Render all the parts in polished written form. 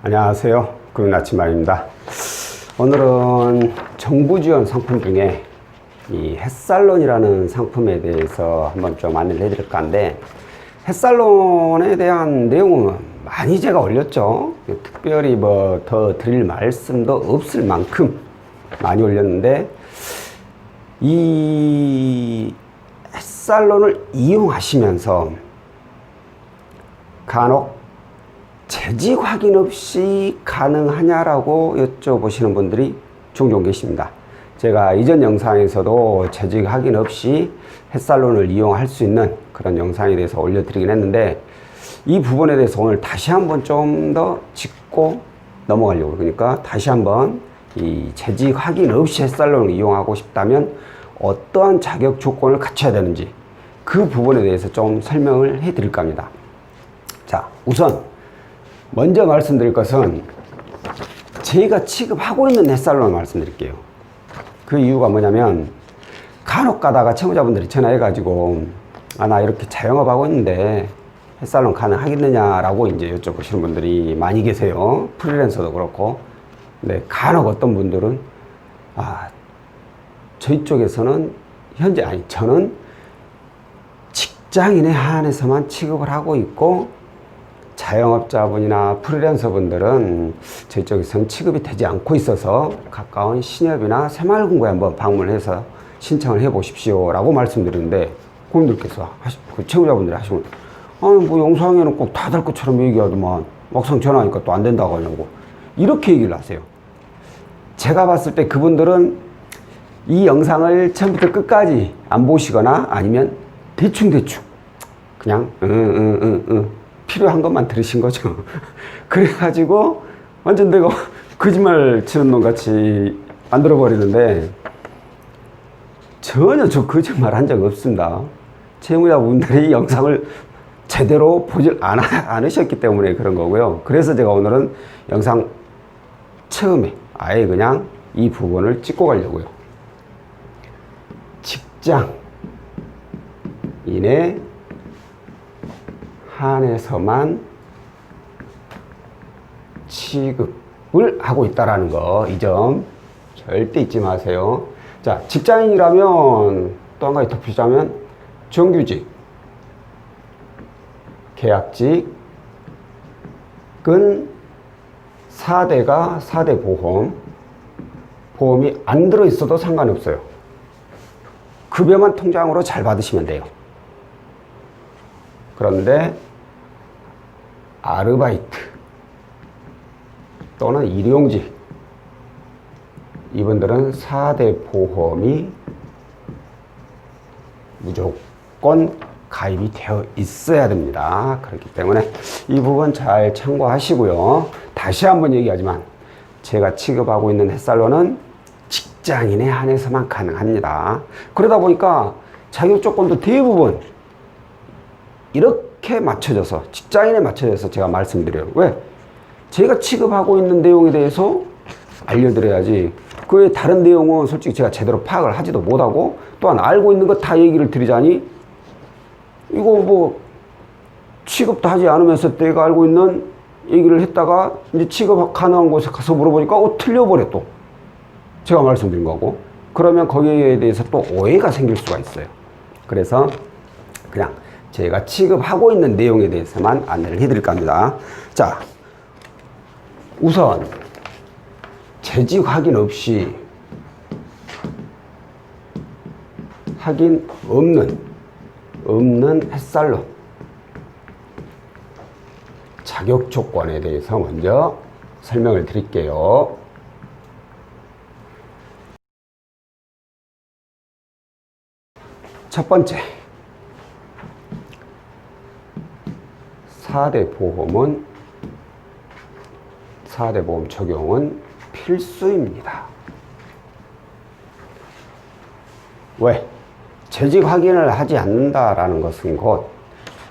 안녕하세요. 금융 아침마입니다. 오늘은 정부 지원 상품 중에 이 햇살론이라는 상품에 대해서 한번 좀 안내를 해드릴까 하는데, 햇살론에 대한 내용은 많이 제가 올렸죠. 특별히 뭐 더 드릴 말씀도 없을 만큼 많이 올렸는데, 이 햇살론을 이용하시면서 간혹 재직 확인 없이 가능하냐라고 여쭤보시는 분들이 종종 계십니다. 제가 이전 영상에서도 재직 확인 없이 햇살론을 이용할 수 있는 그런 영상에 대해서 올려드리긴 했는데, 이 부분에 대해서 오늘 다시 한번 좀 더 짚고 넘어가려고. 그러니까 다시 한번 이 재직 확인 없이 햇살론을 이용하고 싶다면 어떠한 자격 조건을 갖춰야 되는지, 그 부분에 대해서 좀 설명을 해 드릴까 합니다. 자, 우선 먼저 말씀드릴 것은 제가 취급하고 있는 햇살론을 말씀드릴게요. 그 이유가 뭐냐면, 간혹 가다가 채무자분들이 전화해가지고 나 이렇게 자영업하고 있는데 햇살론 가능하겠느냐라고 이제 여쭤보시는 분들이 많이 계세요. 프리랜서도 그렇고. 근데 간혹 어떤 분들은 저희 쪽에서는 저는 직장인에 한해서만 취급을 하고 있고, 자영업자분이나 프리랜서분들은 저희 쪽에서는 취급이 되지 않고 있어서 가까운 신협이나 새마을금고에 한번 방문해서 신청을 해 보십시오 라고 말씀드리는데, 고객님들께서 그 채무자분들이 하시면 뭐 영상에는 꼭 다 될 것처럼 얘기하더만 막상 전화하니까 또 안 된다고 하냐고, 이렇게 얘기를 하세요. 제가 봤을 때 그분들은 이 영상을 처음부터 끝까지 안 보시거나 아니면 대충 그냥 필요한 것만 들으신 거죠. 그래가지고 완전 내가 거짓말 치는 놈 같이 만들어버리는데, 전혀 저 거짓말 한 적 없습니다. 채무자분들이 영상을 제대로 보질 않으셨기 때문에 그런 거고요. 그래서 제가 오늘은 영상 처음에 아예 그냥 이 부분을 찍고 가려고요. 직장인에 한해서만 취급을 하고 있다라는 거, 이 점 절대 잊지 마세요. 자, 직장인이라면 또 한 가지 덧붙이자면 정규직, 계약직은 4대가 4대 보험이 안 들어있어도 상관없어요. 급여만 통장으로 잘 받으시면 돼요. 그런데 아르바이트 또는 일용직, 이분들은 4대 보험이 무조건 가입이 되어 있어야 됩니다. 그렇기 때문에 이 부분 잘 참고하시고요. 다시 한번 얘기하지만 제가 취급하고 있는 햇살론은 직장인에 한해서만 가능합니다. 그러다 보니까 자격 조건도 대부분 이렇게 맞춰져서, 직장인에 맞춰져서 제가 말씀드려요. 왜? 제가 취급하고 있는 내용에 대해서 알려드려야지, 그 외에 다른 내용은 솔직히 제가 제대로 파악을 하지도 못하고, 또한 알고 있는 거 다 얘기를 드리자니 이거 뭐 취급도 하지 않으면서 내가 알고 있는 얘기를 했다가 이제 취급 가능한 곳에 가서 물어보니까 틀려버려. 또 제가 말씀드린 거고, 그러면 거기에 대해서 또 오해가 생길 수가 있어요. 그래서 그냥 제가 취급하고 있는 내용에 대해서만 안내를 해드릴까 합니다. 자, 우선 재직 확인 없이, 확인 없는 햇살론 자격 조건에 대해서 먼저 설명을 드릴게요. 첫 번째, 4대 보험 적용은 필수입니다. 왜? 재직 확인을 하지 않는다라는 것은 곧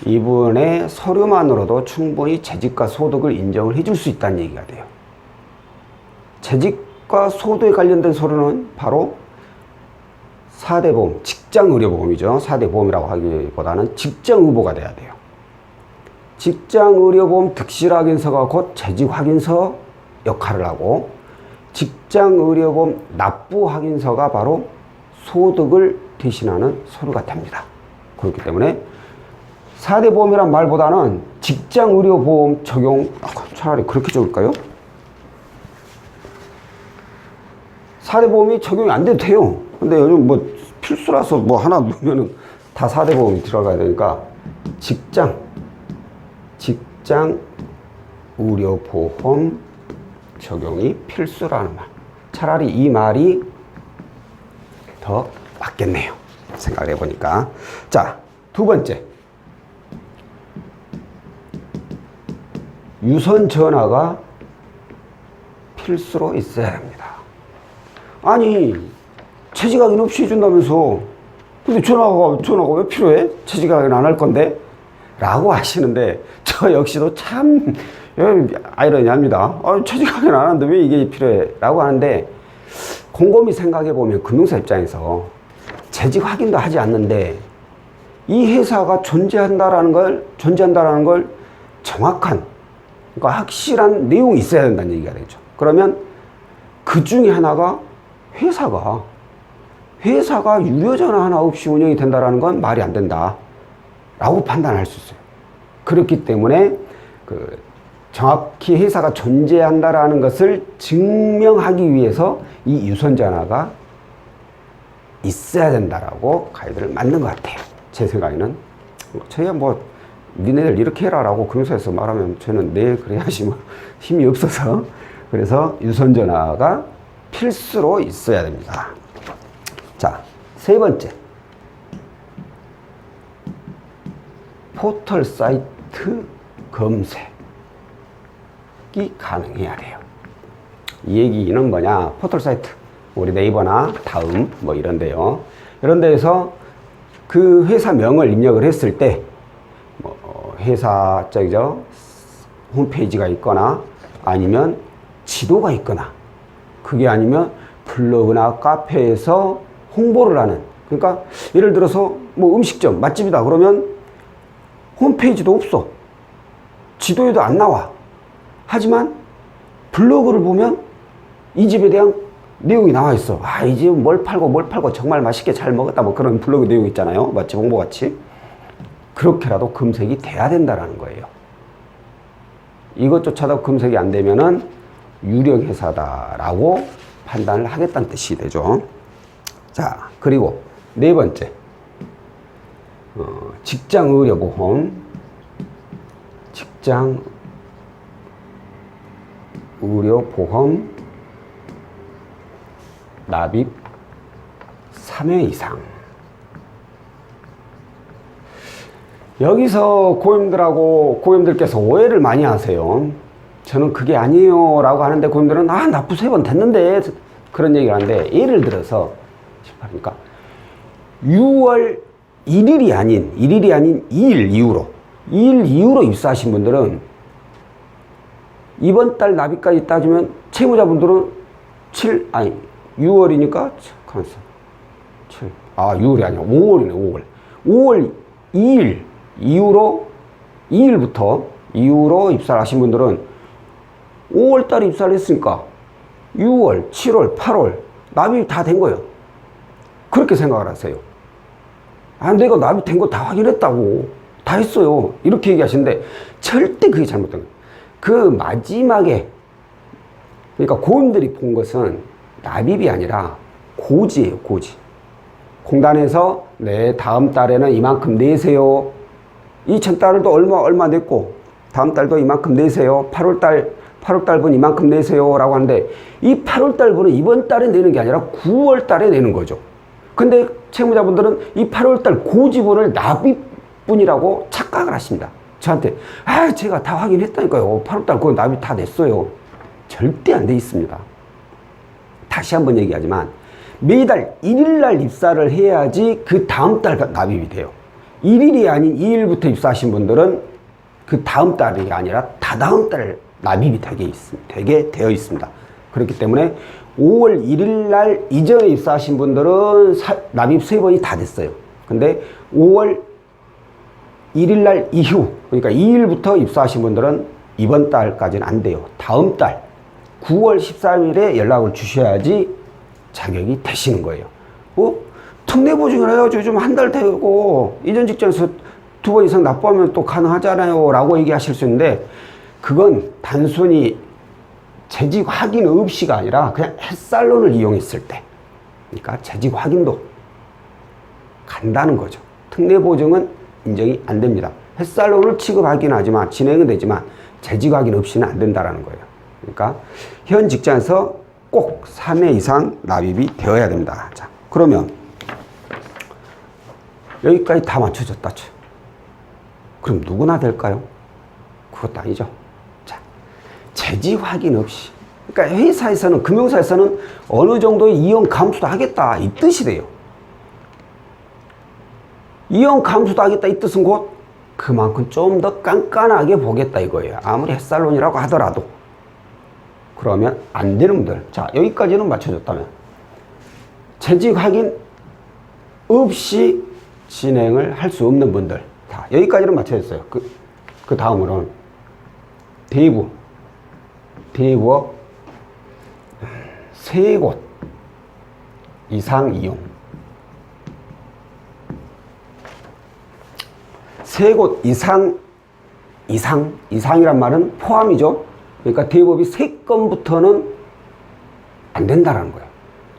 이분의 서류만으로도 충분히 재직과 소득을 인정을 해줄 수 있다는 얘기가 돼요. 재직과 소득에 관련된 서류는 바로 4대 보험, 직장의료보험이죠. 4대 보험이라고 하기보다는 직장의보가 돼야 돼요. 직장의료보험 득실확인서가 곧 재직확인서 역할을 하고, 직장의료보험 납부확인서가 바로 소득을 대신하는 서류가 됩니다. 그렇기 때문에 4대 보험이란 말보다는 직장의료보험 적용, 차라리 그렇게 적을까요? 4대 보험이 적용이 안 돼도 돼요. 근데 요즘 뭐 필수라서 뭐 하나 넣으면은 다 4대 보험이 들어가야 되니까 직장 의료보험 적용이 필수라는 말. 차라리 이 말이 더 맞겠네요. 생각을 해보니까. 자, 두 번째. 유선 전화가 필수로 있어야 합니다. 아니, 재직확인 없이 해준다면서. 근데 전화가 왜 필요해? 재직확인 안 할 건데? 라고 하시는데, 저 역시도 참 아이러니합니다. 재직확인 안 하는데 왜 이게 필요해? 라고 하는데, 곰곰이 생각해보면 금융사 입장에서 재직 확인도 하지 않는데 이 회사가 존재한다라는 걸 정확한, 그러니까 확실한 내용이 있어야 된다는 얘기가 되죠. 그러면 그 중에 하나가 회사가 유료전화 하나 없이 운영이 된다라는 건 말이 안 된다 라고 판단할 수 있어요. 그렇기 때문에 정확히 회사가 존재한다라는 것을 증명하기 위해서 이 유선전화가 있어야 된다라고 가이드를 만든 것 같아요. 제 생각에는. 저희가 뭐 니네들 이렇게 해라 라고 금융사에서 말하면 저는 네 그래야지 뭐 힘이 없어서, 그래서 유선전화가 필수로 있어야 됩니다. 자, 세 번째. 포털 사이트 검색이 가능해야 돼요. 이 얘기는 뭐냐? 포털 사이트, 우리 네이버나 다음 뭐 이런데요. 이런 데에서 그 회사명을 입력을 했을 때 회사 홈페이지가 있거나 아니면 지도가 있거나, 그게 아니면 블로그나 카페에서 홍보를 하는, 그러니까 예를 들어서 뭐 음식점 맛집이다 그러면 홈페이지도 없어, 지도에도 안 나와. 하지만 블로그를 보면 이 집에 대한 내용이 나와 있어. 이 집은 뭘 팔고 정말 맛있게 잘 먹었다, 뭐 그런 블로그 내용 있잖아요. 맛집 홍보 같이. 그렇게라도 검색이 돼야 된다라는 거예요. 이것조차도 검색이 안 되면은 유력 회사다라고 판단을 하겠다는 뜻이 되죠. 자, 그리고 네 번째. 직장의료보험, 직장의료보험 납입 3회 이상. 여기서 고객님들께서 오해를 많이 하세요. 저는 그게 아니에요 라고 하는데, 고객님들은 납부 3번 됐는데 그런 얘기를 하는데, 예를 들어서 6월 1일이 아닌 2일 이후로 입사하신 분들은 이번 달 납입까지 따지면 채무자분들은 6월이니까 6월이 아니야 5월이네. 5월 2일 이후로 입사를 하신 분들은 5월 달에 입사를 했으니까 6월, 7월, 8월 납입이 다 된 거예요. 그렇게 생각을 하세요. 내가 납입된 거 다 확인했다고, 다 했어요, 이렇게 얘기하시는데 절대 그게 잘못된 거예요. 그 마지막에, 그러니까 고객님들이 본 것은 납입이 아니라 고지예요, 고지. 공단에서 다음 달에는 이만큼 내세요. 2000달도 얼마 냈고 다음 달도 이만큼 내세요. 8월달분 이만큼 내세요 라고 하는데, 이 8월달분은 이번 달에 내는 게 아니라 9월달에 내는 거죠. 근데 채무자분들은 이 8월달 고지분을 납입분이라고 착각을 하십니다. 저한테 제가 다 확인했다니까요, 8월달 그거 납입 다 냈어요. 절대 안 돼 있습니다. 다시 한번 얘기하지만 매달 1일날 입사를 해야지 그 다음 달 납입이 돼요. 1일이 아닌 2일부터 입사하신 분들은 그 다음 달이 아니라 다다음 달 납입이 되게 되어 있습니다. 그렇기 때문에 5월 1일날 이전에 입사하신 분들은 납입 3번이 다 됐어요. 근데 5월 1일 날 이후, 그러니까 2일부터 입사하신 분들은 이번 달까지는 안 돼요. 다음 달 9월 13일에 연락을 주셔야지 자격이 되시는 거예요. 특례보증을 해가지고 좀 한 달 되고 이전 직장에서 2번 이상 납부하면 또 가능하잖아요 라고 얘기하실 수 있는데, 그건 단순히 재직 확인 없이가 아니라 그냥 햇살론을 이용했을 때, 그러니까 재직 확인도 간다는 거죠. 특례보증은 인정이 안 됩니다. 햇살론을 취급하긴 하지만, 진행은 되지만 재직 확인 없이는 안 된다는 거예요. 그러니까 현 직장에서 꼭 3회 이상 납입이 되어야 됩니다. 자, 그러면 여기까지 다 맞춰졌다 쳐. 그럼 누구나 될까요? 그것도 아니죠. 자, 재직 확인 없이, 그러니까 회사에서는, 금융사에서는 어느 정도의 이용 감수도 하겠다 이 뜻이 돼요. 이용 감수도 하겠다 이 뜻은 곧 그만큼 좀 더 깐깐하게 보겠다 이거예요. 아무리 햇살론이라고 하더라도. 그러면 안 되는 분들, 자 여기까지는 맞춰줬다면, 재직 확인 없이 진행을 할 수 없는 분들, 자 여기까지는 맞춰졌어요. 그 다음으로는 대부업 3곳 이상 이용. 3곳 이상이란 말은 포함이죠. 그러니까 대부업이 3건부터는 안 된다는 거예요.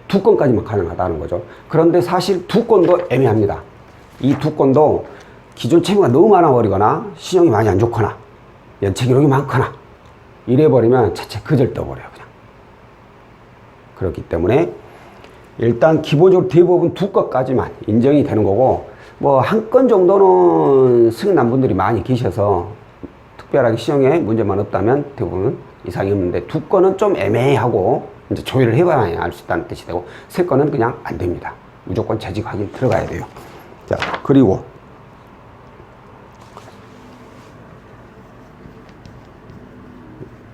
2건까지만 가능하다는 거죠. 그런데 사실 2건도 애매합니다. 이 2건도 기존 채무가 너무 많아버리거나 신용이 많이 안 좋거나 연체 기록이 많거나 이래버리면 차차 그절 떠버려요. 그냥. 그렇기 때문에 일단 기본적으로 대부분 2건까지만 인정이 되는 거고, 뭐 1건 정도는 승인 난 분들이 많이 계셔서 특별하게 신용에 문제만 없다면 대부분 이상이 없는데, 2건은 좀 애매하고 이제 조회를 해봐야 알 수 있다는 뜻이 되고, 3건은 그냥 안 됩니다. 무조건 재직 확인 들어가야 돼요. 자, 그리고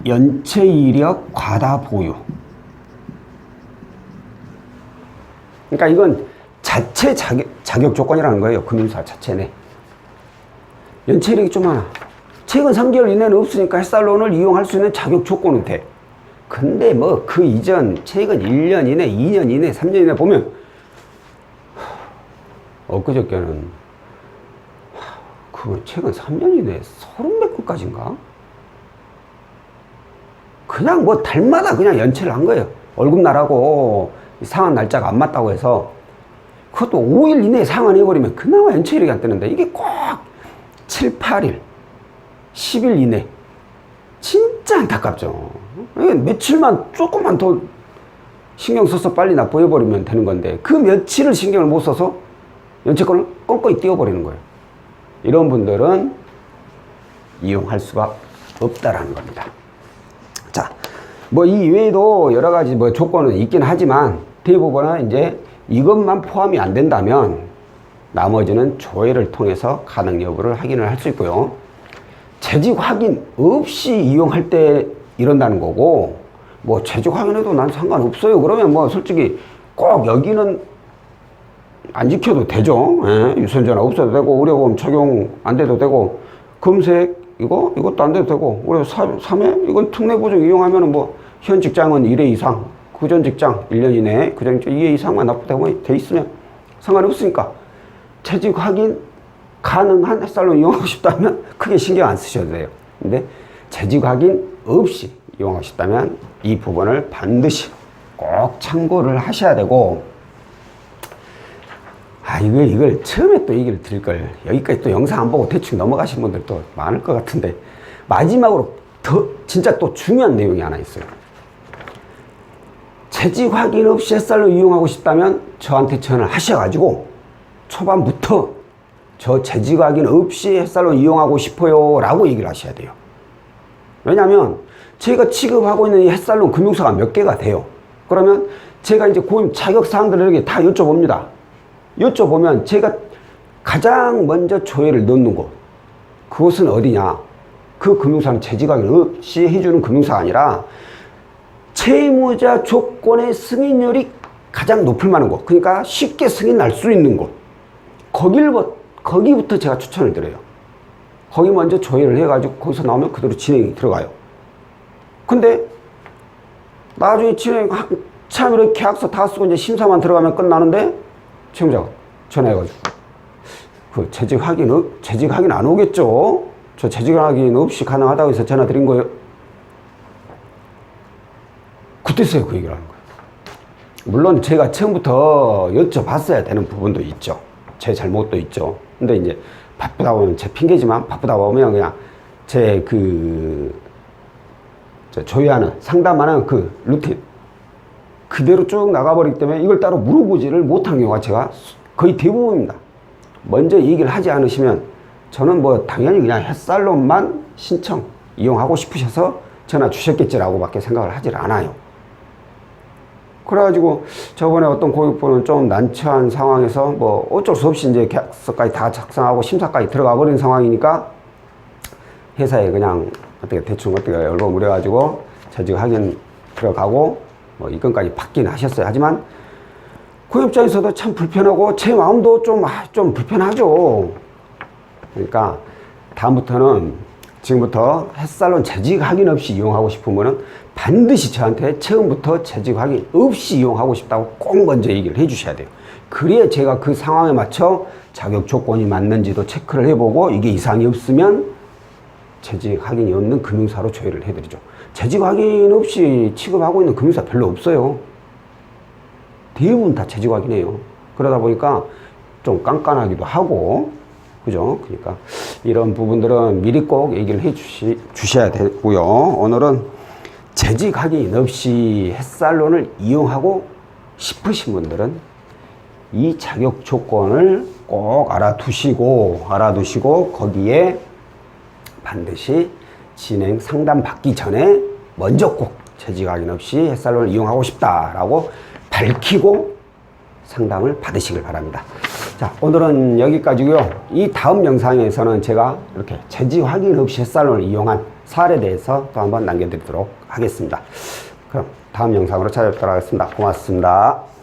연체 이력 과다 보유. 그러니까 이건 자체 자격 조건이라는 거예요. 금융사 자체 내. 연체 이력이 좀 많아. 최근 3개월 이내는 없으니까 햇살론을 이용할 수 있는 자격 조건은 돼. 근데 뭐 그 이전 최근 1년 이내, 2년 이내, 3년 이내 보면, 엊그저께는 그 최근 3년 이내에 30몇 건까지인가? 그냥 뭐 달마다 그냥 연체를 한 거예요. 월급날하고 상환 날짜가 안 맞다고 해서, 그것도 5일 이내에 상환해버리면 그나마 연체 이력이 안 뜨는데, 이게 꼭 7, 8일, 10일 이내. 진짜 안타깝죠. 며칠만 조금만 더 신경 써서 빨리 납부해버리면 되는 건데, 그 며칠을 신경을 못 써서 연체권을 껌껌이 띄워버리는 거예요. 이런 분들은 이용할 수가 없다라는 겁니다. 자, 뭐 이 외에도 여러 가지 뭐 조건은 있긴 하지만, 대부분은 이제 이것만 포함이 안 된다면 나머지는 조회를 통해서 가능 여부를 확인을 할 수 있고요. 재직 확인 없이 이용할 때 이런다는 거고, 뭐 재직 확인해도 난 상관없어요 그러면 뭐 솔직히 꼭 여기는 안 지켜도 되죠. 예, 유선전화 없어도 되고, 의료보험 적용 안 돼도 되고, 검색 이것도 안 돼도 되고, 우리 3회 이건 특례보증 이용하면은 뭐 현 직장은 1회 이상, 그전 직장 1년 이내에 그전 2회 이상만 납부되고 돼 있으면 상관이 없으니까, 재직 확인 가능한 햇살론 이용하고 싶다면 크게 신경 안 쓰셔도 돼요. 근데 재직 확인 없이 이용하고 싶다면 이 부분을 반드시 꼭 참고를 하셔야 되고, 이걸 처음에 또 얘기를 드릴 걸, 여기까지 또 영상 안 보고 대충 넘어가신 분들도 많을 것 같은데, 마지막으로 진짜 또 중요한 내용이 하나 있어요. 재직 확인 없이 햇살론 이용하고 싶다면 저한테 전화를 하셔가지고 초반부터 저 재직 확인 없이 햇살론 이용하고 싶어요 라고 얘기를 하셔야 돼요. 왜냐하면 제가 취급하고 있는 이 햇살론 금융사가 몇 개가 돼요. 그러면 제가 이제 고임 자격사항들을 이렇게 다 여쭤봅니다. 여쭤보면 제가 가장 먼저 조회를 넣는 곳, 그곳은 어디냐? 그 금융사는 재직 확인 없이 해주는 금융사가 아니라 채무자 조건의 승인율이 가장 높을 만한 곳, 그러니까 쉽게 승인 날 수 있는 곳, 거기부터 제가 추천을 드려요. 거기 먼저 조회를 해가지고 거기서 나오면 그대로 진행이 들어가요. 근데 나중에 진행 한참 이렇게 계약서 다 쓰고 이제 심사만 들어가면 끝나는데 채용자가 전화해가지고 그 재직 확인 안 오겠죠? 저 재직 확인 없이 가능하다고 해서 전화 드린 거예요. 그때서야 그 얘기를 하는 거예요. 물론 제가 처음부터 여쭤봤어야 되는 부분도 있죠. 제 잘못도 있죠. 근데 이제 바쁘다 보면 제 핑계지만 바쁘다 보면 그냥 제 조회하는 상담하는 그 루틴 그대로 쭉 나가버리기 때문에 이걸 따로 물어보지를 못한 경우가 제가 거의 대부분입니다. 먼저 얘기를 하지 않으시면 저는 뭐 당연히 그냥 햇살론만 신청 이용하고 싶으셔서 전화 주셨겠지라고 밖에 생각을 하질 않아요. 그래가지고 저번에 어떤 고객분은 좀 난처한 상황에서 뭐 어쩔 수 없이 이제 계약서까지 다 작성하고 심사까지 들어가 버린 상황이니까 회사에 그냥 어떻게 대충 어떻게 얼버무려가지고 재직 확인 들어가고 뭐 이건까지 받긴 하셨어요. 하지만 그 입장에서도 참 불편하고 제 마음도 좀 불편하죠. 그러니까 다음부터는 지금부터 햇살론 재직 확인 없이 이용하고 싶으면은 반드시 저한테 처음부터 재직 확인 없이 이용하고 싶다고 꼭 먼저 얘기를 해 주셔야 돼요. 그래야 제가 그 상황에 맞춰 자격 조건이 맞는지도 체크를 해보고 이게 이상이 없으면 재직 확인이 없는 금융사로 조회를 해드리죠. 재직 확인 없이 취급하고 있는 금융사 별로 없어요. 대부분 다 재직 확인해요. 그러다 보니까 좀 깐깐하기도 하고, 그죠? 그러니까 이런 부분들은 미리 꼭 얘기를 해 주셔야 되고요. 오늘은 재직 확인 없이 햇살론을 이용하고 싶으신 분들은 이 자격 조건을 꼭 알아두시고 거기에 반드시 진행 상담 받기 전에 먼저 꼭 재직 확인 없이 햇살론을 이용하고 싶다라고 밝히고 상담을 받으시길 바랍니다. 자, 오늘은 여기까지고요. 이 다음 영상에서는 제가 이렇게 재직 확인 없이 햇살론을 이용한 사례에 대해서 또 한번 남겨드리도록 하겠습니다. 그럼 다음 영상으로 찾아뵙도록 하겠습니다. 고맙습니다.